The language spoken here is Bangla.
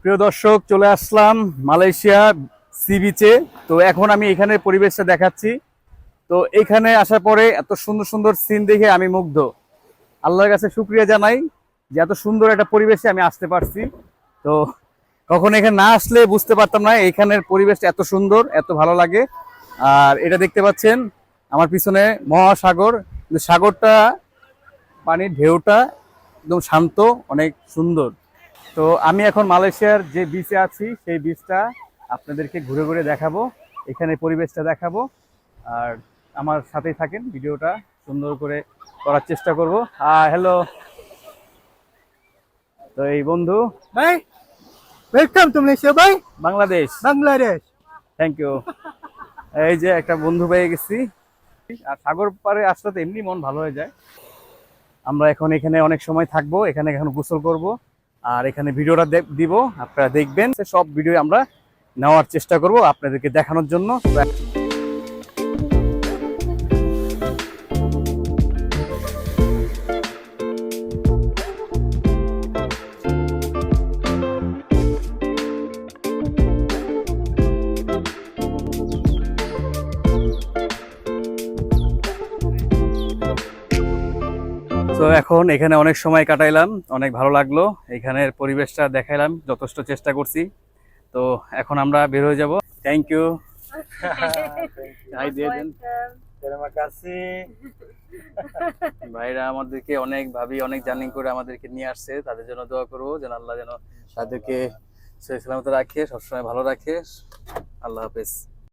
প্রিয় দর্শক, চলে আসলাম মালয়েশিয়া সি বিচে। তো এখন আমি এখানের পরিবেশটা দেখাচ্ছি। তো এখানে আসার পরে এত সুন্দর সুন্দর সিন দেখে আমি মুগ্ধ। আল্লাহর কাছে শুকরিয়া জানাই যে এত সুন্দর একটা পরিবেশে আমি আসতে পারছি। তো কখন এখানে না আসলে বুঝতে পারতাম না এখানের পরিবেশটা এত সুন্দর, এত ভালো লাগে। আর এটা দেখতে পাচ্ছেন আমার পিছনে মহাসাগর, কিন্তু সাগরটা, পানির ঢেউটা একদম শান্ত, অনেক সুন্দর। তো আমি এখন মালয়েশিয়ার যে বিচে আছি সেই বিচটা আপনাদেরকে ঘুরে ঘুরে দেখাবো, এখানে পরিবেশটা দেখাবো। আর আমার সাথেই থাকেন, ভিডিওটা সুন্দর করে করার চেষ্টা করব। হ্যালো, তো এই বন্ধু। ভাই ওয়েলকাম টু মালয়েশিয়া ভাই, বাংলাদেশ। বাংলাদেশ। Thank you. এই যে একটা বন্ধু পেয়ে গেছি। আর সাগর পাড়ে আসলে তো এমনি মন ভালো হয়ে যায়। আমরা এখন এখানে অনেক সময় থাকবো, এখানে এখন গোসল করব। আর এখানে ভিডিওটা দিব, আপনারা দেখবেন। সব ভিডিও আমরা নেওয়ার চেষ্টা করব আপনাদেরকে দেখানোর জন্য। তো এখন এখানে অনেক সময় কাটাইলাম, অনেক ভালো লাগলো। এখানের পরিবেশটা দেখাইলাম, যথেষ্ট চেষ্টা করছি। তো এখন আমরা বের হয়ে যাব। Thank you. হাই দিয়ে দেন। Terima kasih. ভাইরা আমাদেরকে অনেক ভাবি অনেক জার্নি করে আমাদেরকে নিয়ে আসছে, তাদের জন্য দোয়া করবো যেন আল্লাহ যেন তাদেরকে সহি সালামতে রাখে, সবসময় ভালো রাখে। আল্লাহ হাফেজ।